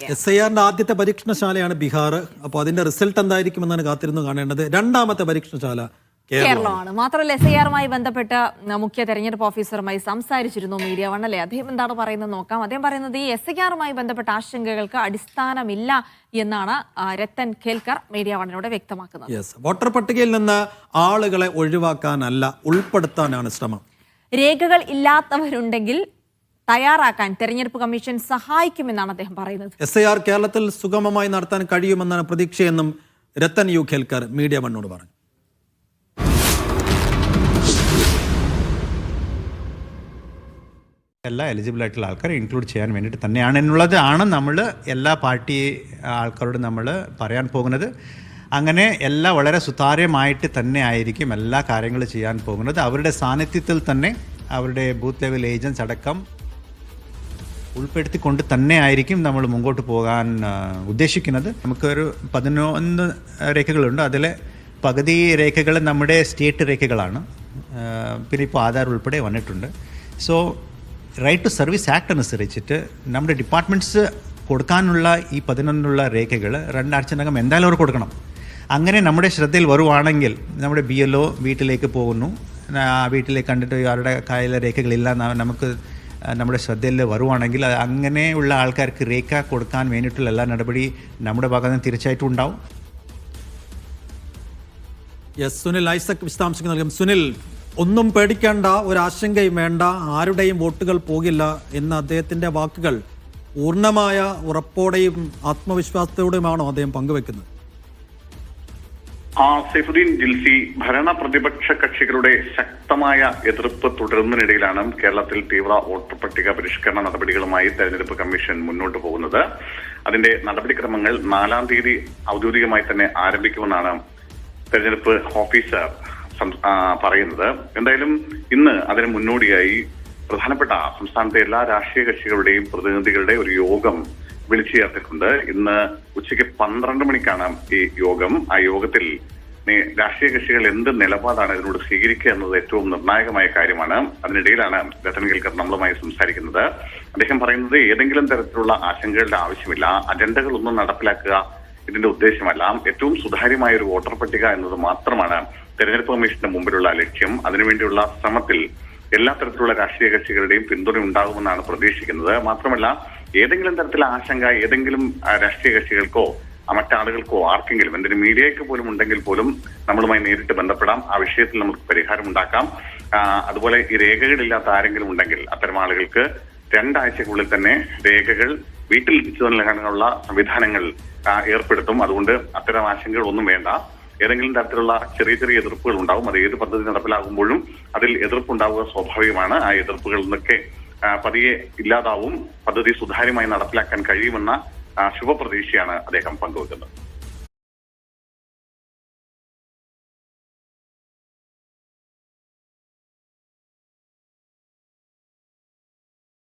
SIR ആദ്യത്തെ പരീക്ഷണശാലയാണ് ബീഹാർ. അപ്പോൾ അതിന്റെ റിസൾട്ട് എന്തായിരിക്കുമെന്നാണ് കാത്തിരുന്നു കാണേണ്ടത്. രണ്ടാമത്തെ പരീക്ഷണശാല കേരളമാണ്. മാത്രമല്ല SIR-മായി ബന്ധപ്പെട്ട മുഖ്യ തെരഞ്ഞെടുപ്പ് ഓഫീസറുമായി സംസാരിച്ചിരുന്നു മീഡിയ വൺ അല്ലേ. അദ്ദേഹം എന്താണ് പറയുന്നത് നോക്കാം. അദ്ദേഹം പറയുന്നത് ഈ SIR-മായി ബന്ധപ്പെട്ട ആശങ്കകൾക്ക് അടിസ്ഥാനമില്ല എന്നാണ് രത്തൻ ഖേൽക്കർ മീഡിയ വണ്ണിനോട് വ്യക്തമാക്കുന്നത്. വോട്ടർ പട്ടികയിൽ നിന്ന് ആളുകളെ ഒഴിവാക്കാനല്ല, ഉൾപ്പെടുത്താനാണ് ശ്രമം. രേഖകൾ ഇല്ലാത്തവരുണ്ടെങ്കിൽ തയ്യാറാക്കാൻ തെരഞ്ഞെടുപ്പ് കമ്മീഷൻ സഹായിക്കുമെന്നാണ് അദ്ദേഹം പറയുന്നത്. SIR കേരളത്തിൽ സുഗമമായി നടത്താൻ കഴിയുമെന്നാണ് പ്രതീക്ഷയെന്നും രത്തൻ യു ഖേൽക്കർ മീഡിയ വണ്ണോട് പറഞ്ഞു. എല്ലാ എലിജിബിൾ ആയിട്ടുള്ള ആൾക്കാരെ ഇൻക്ലൂഡ് ചെയ്യാൻ വേണ്ടിയിട്ട് തന്നെയാണ് നമ്മൾ എല്ലാ പാർട്ടി ആൾക്കാരോടും നമ്മൾ പറയാൻ പോകുന്നത്. അങ്ങനെ എല്ലാ വളരെ സുതാര്യമായിട്ട് തന്നെ ആയിരിക്കും എല്ലാ കാര്യങ്ങളും ചെയ്യാൻ പോകുന്നത്. അവരുടെ സാന്നിധ്യത്തിൽ തന്നെ അവരുടെ ബൂത്ത് ലെവൽ ഏജൻസ് അടക്കം ഉൾപ്പെടുത്തിക്കൊണ്ട് തന്നെ ആയിരിക്കും നമ്മൾ മുമ്പോട്ട് പോകാൻ ഉദ്ദേശിക്കുന്നത്. നമുക്കൊരു 11 രേഖകളുണ്ട്. അതിൽ പകുതി രേഖകൾ നമ്മുടെ സ്റ്റേറ്റ് രേഖകളാണ്. പിന്നെ ഇപ്പോൾ ആധാർ ഉൾപ്പെടെ വന്നിട്ടുണ്ട്. So right to service act അനുസരിച്ചിട്ട് നമ്മുടെ ഡിപ്പാർട്ട്മെൻറ്റ്സ് കൊടുക്കാനുള്ള ഈ 11 രേഖകൾ 2 ആഴ്ചക്കകം എന്തായാലും അവർ കൊടുക്കണം. അങ്ങനെ നമ്മുടെ ശ്രദ്ധയിൽ വരുവാണെങ്കിൽ നമ്മുടെ BLO വീട്ടിലേക്ക് പോകുന്നു. വീട്ടിലേക്ക് കണ്ടിട്ട് അവരുടെ കയ്യിലെ രേഖകളില്ല, നമുക്ക് നമ്മുടെ ശ്രദ്ധയിൽ വരുവാണെങ്കിൽ അങ്ങനെയുള്ള ആൾക്കാർക്ക് രേഖ കൊടുക്കാൻ വേണ്ടിയിട്ടുള്ള എല്ലാ നടപടി നമ്മുടെ ഭാഗത്ത് നിന്ന് തീർച്ചയായിട്ടും ഉണ്ടാവും. സുനിൽ ഐസക് വിശദാംശങ്ങൾ നൽകും. സുനിൽ, ഒന്നും പേടിക്കേണ്ട, ഒരാശങ്കയും വേണ്ട, ആരുടെയും വോട്ടുകൾ പോകില്ല എന്ന അദ്ദേഹത്തിന്റെ വാക്കുകൾ പൂർണ്ണമായ ഉറപ്പോടെയും ആത്മവിശ്വാസത്തോടെയുമാണോ അദ്ദേഹം പങ്കുവെക്കുന്നത്? സൈഫുദ്ദീൻ ജിൽസി, ഭരണ പ്രതിപക്ഷ കക്ഷികളുടെ ശക്തമായ എതിർപ്പ് തുടരുന്നതിനിടയിലാണ് കേരളത്തിൽ തീവ്ര വോട്ടർ പട്ടിക പരിഷ്കരണ നടപടികളുമായി തെരഞ്ഞെടുപ്പ് കമ്മീഷൻ മുന്നോട്ട് പോകുന്നത്. അതിന്റെ നടപടിക്രമങ്ങൾ 4-ാം തീയതി ഔദ്യോഗികമായി തന്നെ ആരംഭിക്കുമെന്നാണ് തെരഞ്ഞെടുപ്പ് ഓഫീസർ പറയുന്നത്. എന്തായാലും ഇന്ന് അതിന് മുന്നോടിയായി പ്രധാനപ്പെട്ട സംസ്ഥാനത്തെ എല്ലാ രാഷ്ട്രീയ കക്ഷികളുടെയും പ്രതിനിധികളുടെ ഒരു യോഗം വിളിച്ചു ചേർത്തിട്ടുണ്ട്. ഇന്ന് ഉച്ചയ്ക്ക് 12 മണിക്കാണ് ഈ യോഗം. ആ യോഗത്തിൽ രാഷ്ട്രീയ കക്ഷികൾ എന്ത് നിലപാടാണ് ഇതിനോട് സ്വീകരിക്കുക എന്നത് ഏറ്റവും നിർണായകമായ കാര്യമാണ്. അതിനിടയിലാണ് രത്തൻ ഖേൽക്കർ നമ്മളുമായി സംസാരിക്കുന്നത്. അദ്ദേഹം പറയുന്നത് ഏതെങ്കിലും തരത്തിലുള്ള ആശങ്കകളുടെ ആവശ്യമില്ല, അജണ്ടകളൊന്നും നടപ്പിലാക്കുക ഇതിന്റെ ഉദ്ദേശമല്ല. ഏറ്റവും സുതാര്യമായ ഒരു വോട്ടർ പട്ടിക എന്നത് മാത്രമാണ് തെരഞ്ഞെടുപ്പ് കമ്മീഷന്റെ മുമ്പിലുള്ള ലക്ഷ്യം. അതിനുവേണ്ടിയുള്ള ശ്രമത്തിൽ എല്ലാ തരത്തിലുള്ള രാഷ്ട്രീയ കക്ഷികളുടെയും പിന്തുണ ഉണ്ടാകുമെന്നാണ് പ്രതീക്ഷിക്കുന്നത്. മാത്രമല്ല, ഏതെങ്കിലും തരത്തിലുള്ള ആശങ്ക ഏതെങ്കിലും രാഷ്ട്രീയ കക്ഷികൾക്കോ മറ്റാളുകൾക്കോ ആർക്കെങ്കിലും എന്തെങ്കിലും മീഡിയയ്ക്ക് പോലും ഉണ്ടെങ്കിൽ പോലും നമ്മളുമായി നേരിട്ട് ബന്ധപ്പെടാം. ആ വിഷയത്തിൽ നമുക്ക് പരിഹാരം ഉണ്ടാക്കാം. അതുപോലെ ഈ രേഖകളില്ലാത്ത ആരെങ്കിലും ഉണ്ടെങ്കിൽ അത്തരം ആളുകൾക്ക് 2 ആഴ്ചക്കുള്ളിൽ തന്നെ രേഖകൾ വീട്ടിൽ എത്തിച്ചു നൽകാനുള്ള സംവിധാനങ്ങൾ ഏർപ്പെടുത്തും. അതുകൊണ്ട് അത്തരം ആശങ്കകൾ ഒന്നും വേണ്ട. ഏതെങ്കിലും തരത്തിലുള്ള ചെറിയ ചെറിയ എതിർപ്പുകൾ ഉണ്ടാവും. അത് ഏത് പദ്ധതി നടപ്പിലാകുമ്പോഴും അതിൽ എതിർപ്പുണ്ടാവുക സ്വാഭാവികമാണ്. ആ എതിർപ്പുകളിൽ നിന്നൊക്കെ പതിയെ ഇല്ലാതാവും. പദ്ധതി സുതാര്യമായി നടപ്പിലാക്കാൻ കഴിയുമെന്ന ശുഭപ്രതീക്ഷയാണ് അദ്ദേഹം പങ്കുവെക്കുന്നത്.